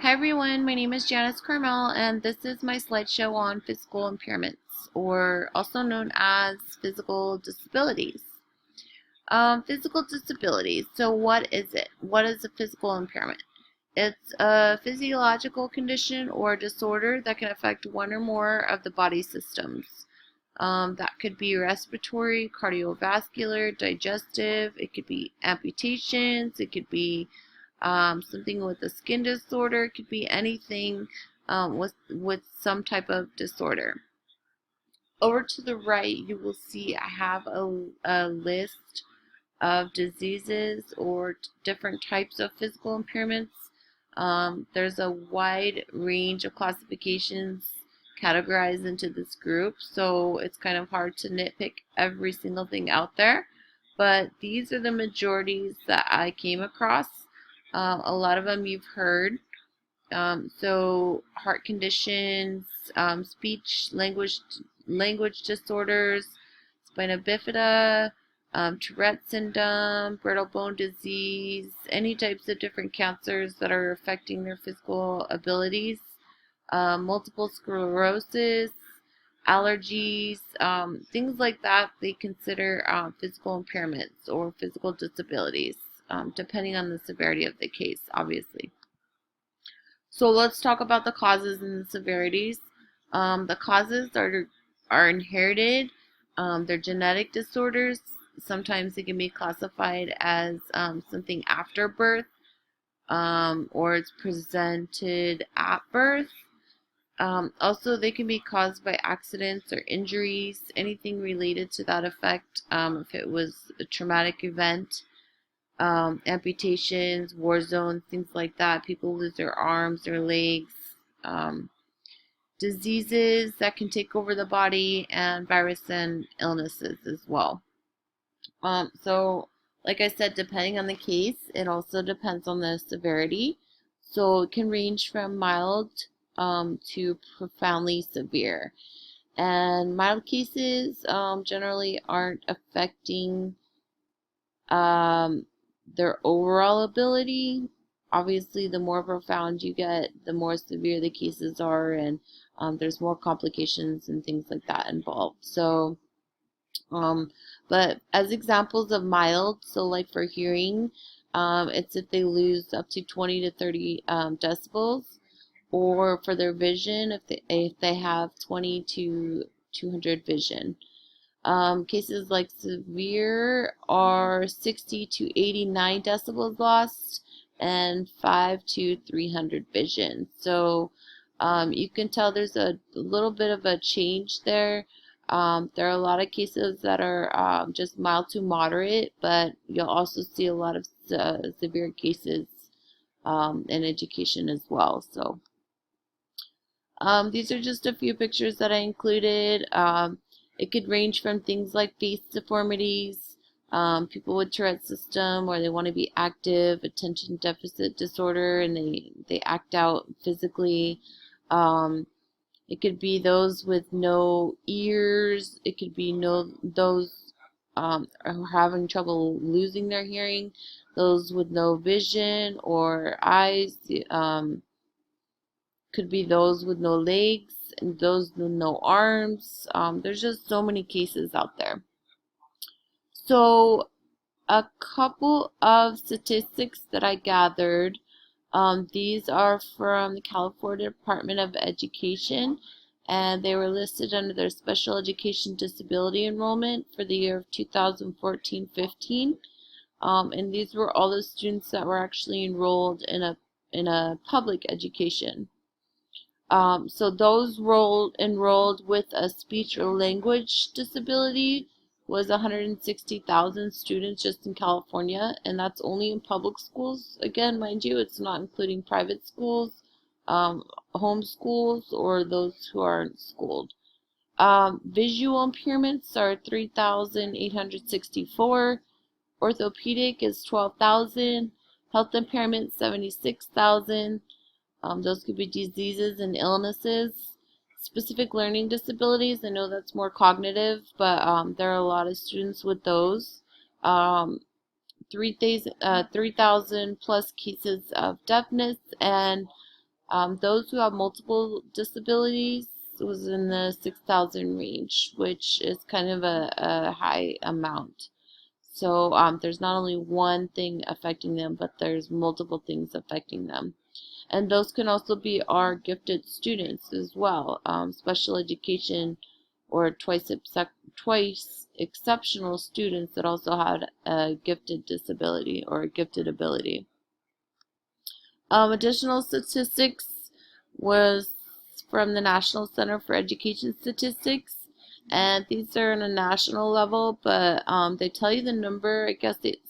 Hi everyone, my name is Janice Carmel and this is my slideshow on physical impairments, or also known as physical disabilities. Physical disabilities, so what is it? What is a physical impairment? It's a physiological condition or disorder that can affect one or more of the body systems. That could be respiratory, cardiovascular, digestive, it could be amputations, it could be something with a skin disorder, it could be anything with some type of disorder. Over to the right, you will see I have a list of diseases or different types of physical impairments. There's a wide range of classifications categorized into this group, so it's kind of hard to nitpick every single thing out there, but these are the majorities that I came across. A lot of them you've heard. So heart conditions, speech language disorders, spina bifida, Tourette syndrome, brittle bone disease, any types of different cancers that are affecting their physical abilities, multiple sclerosis, allergies, things like that, they consider physical impairments or physical disabilities, depending on the severity of the case, obviously. So let's talk about the causes and the severities. The causes are inherited. They're genetic disorders. Sometimes they can be classified as something after birth, or it's presented at birth. Also, they can be caused by accidents or injuries, anything related to that effect. If it was a traumatic event, amputations, war zones, things like that. People lose their arms, their legs, diseases that can take over the body, and virus and illnesses as well. So, like I said, depending on the case, it also depends on the severity. So it can range from mild to profoundly severe. And mild cases generally aren't affecting their overall ability. Obviously, the more profound you get, the more severe the cases are, and there's more complications and things like that involved. So, but as examples of mild, so like for hearing, it's if they lose up to 20 to 30 decibels, or for their vision, if they have 20 to 200 vision. Cases like severe are 60 to 89 decibels lost and 5 to 300 vision. So you can tell there's a little bit of a change there. There are a lot of cases that are just mild to moderate, but you'll also see a lot of severe cases in education as well. So these are just a few pictures that I included. It could range from things like face deformities, people with Tourette system, or they want to be active, attention deficit disorder, and they act out physically. It could be those with no ears. It could be those are having trouble losing their hearing, those with no vision or eyes. Could be those with no legs and those with no arms. There's just so many cases out there. So a couple of statistics that I gathered. These are from the California Department of Education, and they were listed under their special education disability enrollment for the year of 2014-15. And these were all the students that were actually enrolled in a public education. So those enrolled with a speech or language disability was 160,000 students just in California, and that's only in public schools. Again, mind you, it's not including private schools, home schools, or those who aren't schooled. Visual impairments are 3,864. Orthopedic is 12,000. Health impairment 76,000. Those could be diseases and illnesses. Specific learning disabilities, I know that's more cognitive, but there are a lot of students with those. 3,000 plus cases of deafness, and Those who have multiple disabilities was in the 6,000 range, which is kind of a high amount. So there's not only one thing affecting them, but there's multiple things affecting them. And those can also be our gifted students as well. Special education or twice exceptional students that also had a gifted disability or a gifted ability. Additional statistics was from the National Center for Education Statistics, and these are on a national level, but they tell you the number. I guess it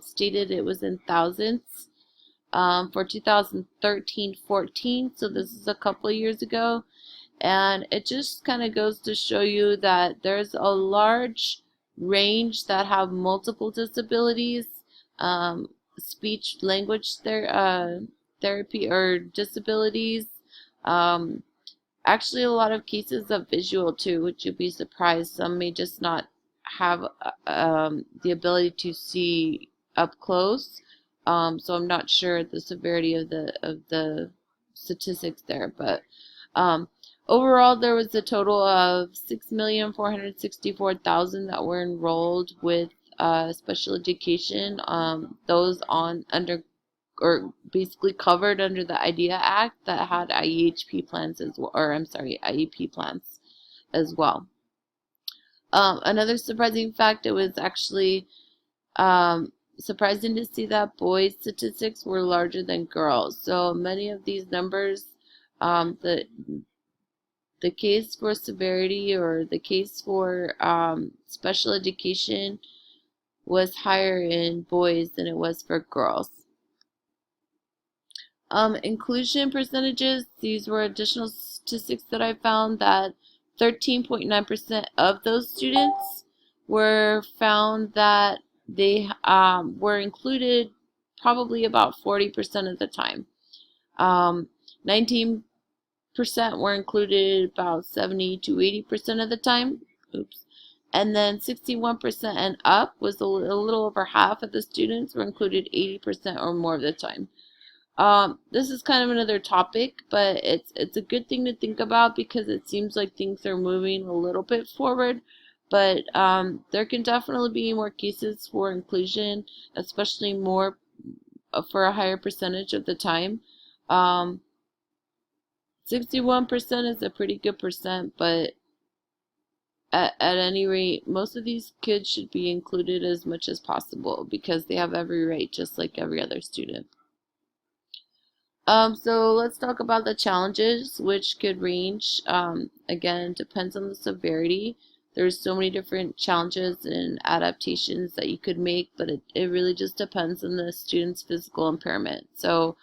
stated it was in thousands for 2013-14, so this is a couple of years ago, and it just kind of goes to show you that there's a large range that have multiple disabilities, speech language therapy or disabilities. Actually, a lot of cases of visual too, which you'll be surprised. Some may just not have the ability to see up close. So I'm not sure the severity of the statistics there, but overall there was a total of 6,464,000 that were enrolled with special education. Those on under or basically covered under the IDEA Act that had IEHP plans as well, or I'm sorry, IEP plans as well. Another surprising fact, it was actually surprising to see that boys' statistics were larger than girls. So many of these numbers, the case for severity or the case for special education was higher in boys than it was for girls. Inclusion percentages, these were additional statistics that I found that 13.9% of those students were found that they were included probably about 40% of the time. 19% were included about 70 to 80% of the time. Oops. And then 61% and up was a little over half of the students were included 80% or more of the time. This is kind of another topic, but it's a good thing to think about because it seems like things are moving a little bit forward. But there can definitely be more cases for inclusion, especially more for a higher percentage of the time. 61% is a pretty good percent, but at any rate, most of these kids should be included as much as possible because they have every right, just like every other student. So let's talk about the challenges, which could range, again, depends on the severity. There's so many different challenges and adaptations that you could make, but it really just depends on the student's physical impairment. So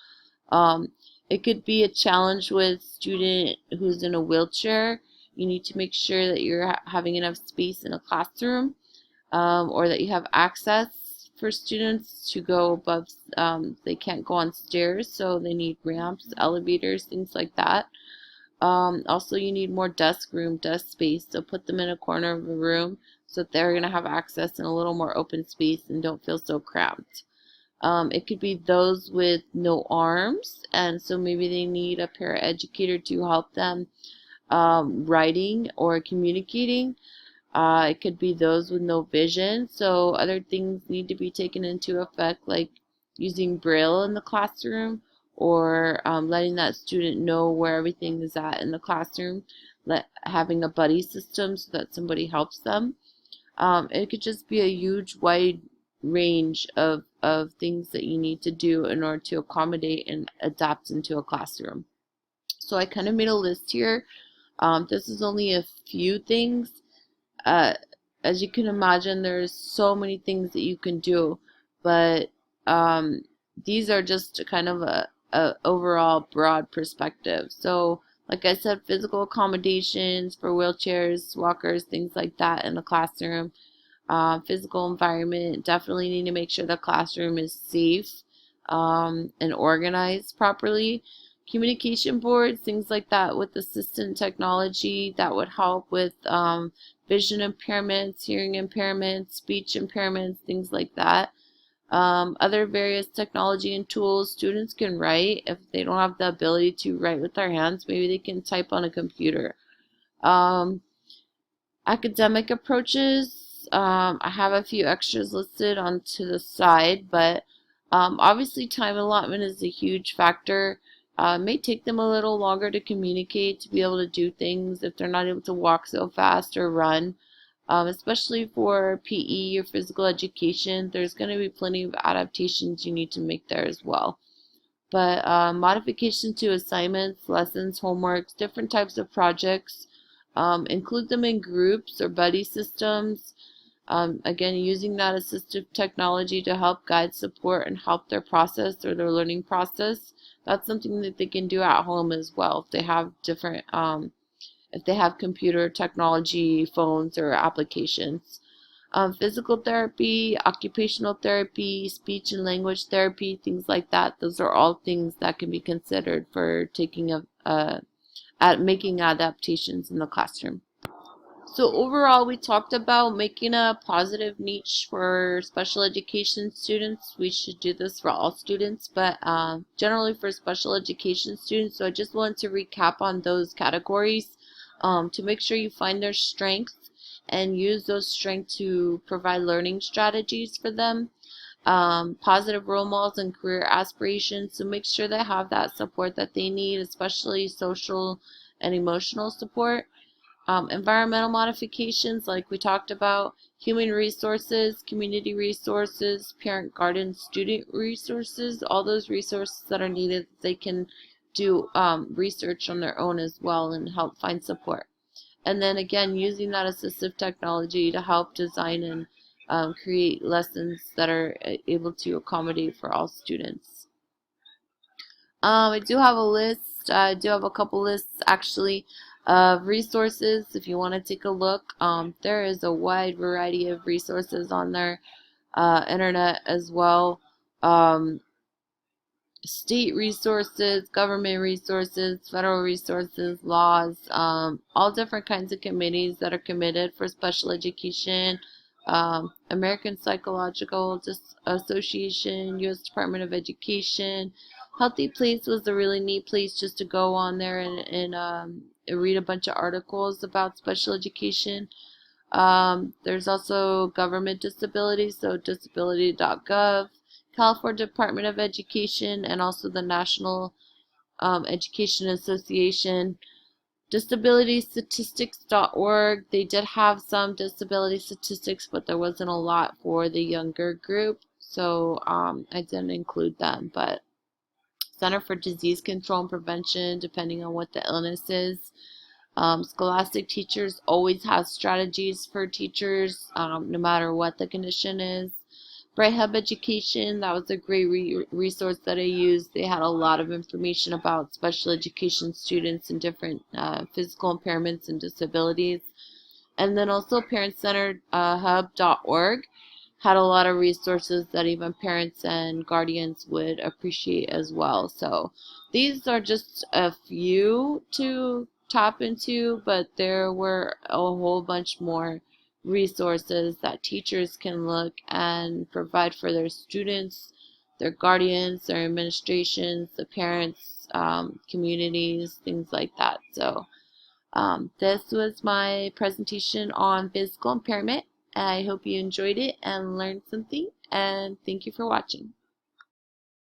it could be a challenge with a student who's in a wheelchair. You need to make sure that you're having enough space in a classroom, or that you have access for students to go above. They can't go on stairs, so they need ramps, elevators, things like that. Also, you need more desk space, so put them in a corner of a room so that they're going to have access in a little more open space and don't feel so cramped. It could be those with no arms, and so maybe they need a paraeducator to help them writing or communicating. It could be those with no vision, so other things need to be taken into effect, like using Braille in the classroom, or letting that student know where everything is at in the classroom, having a buddy system so that somebody helps them. It could just be a huge, wide range of things that you need to do in order to accommodate and adapt into a classroom. So I kind of made a list here. This is only a few things. As you can imagine, there's so many things that you can do, but these are just kind of a overall broad perspective. So like I said, physical accommodations for wheelchairs, walkers, things like that in the classroom. Physical environment, definitely need to make sure the classroom is safe and organized properly. Communication boards, things like that with assistant technology that would help with vision impairments, hearing impairments, speech impairments, things like that. Other various technology and tools. Students can write. If they don't have the ability to write with their hands, maybe they can type on a computer. Um, Academic approaches. I have a few extras listed onto the side, but obviously time allotment is a huge factor. It may take them a little longer to communicate, to be able to do things if they're not able to walk so fast or run. Especially for PE or physical education, there's going to be plenty of adaptations you need to make there as well. But modification to assignments, lessons, homeworks, different types of projects, include them in groups or buddy systems. Again, using that assistive technology to help guide, support, and help their process or their learning process. That's something that they can do at home as well if they have different, if they have computer technology, phones, or applications. Physical therapy, occupational therapy, speech and language therapy, things like that. Those are all things that can be considered for taking at making adaptations in the classroom. So overall, we talked about making a positive niche for special education students. We should do this for all students, but generally for special education students. So I just wanted to recap on those categories to make sure you find their strengths and use those strengths to provide learning strategies for them. Positive role models and career aspirations, so make sure they have that support that they need, especially social and emotional support. Environmental modifications, like we talked about, human resources, community resources, parent, guardian, student resources, all those resources that are needed, they can do research on their own as well and help find support. And then again, using that assistive technology to help design and create lessons that are able to accommodate for all students. I do have a list. I do have a couple lists actually of resources if you want to take a look. There is a wide variety of resources on their internet as well. State resources, government resources, federal resources, laws, all different kinds of committees that are committed for special education, American Psychological Association, U.S. Department of Education. Healthy Place was a really neat place just to go on there and read a bunch of articles about special education. There's also government disabilities, so disability.gov. California Department of Education, and also the National Education Association. DisabilityStatistics.org. They did have some disability statistics, but there wasn't a lot for the younger group, so I didn't include them. But Center for Disease Control and Prevention, depending on what the illness is. Scholastic Teachers always has strategies for teachers, no matter what the condition is. Bright Hub Education, that was a great resource that I used. They had a lot of information about special education students and different physical impairments and disabilities. And then also ParentCenteredHub.org had a lot of resources that even parents and guardians would appreciate as well. So these are just a few to tap into, but there were a whole bunch more resources that teachers can look and provide for their students, their guardians, their administrations, the parents, communities, things like that. So this was my presentation on physical impairment. I hope you enjoyed it and learned something, and thank you for watching.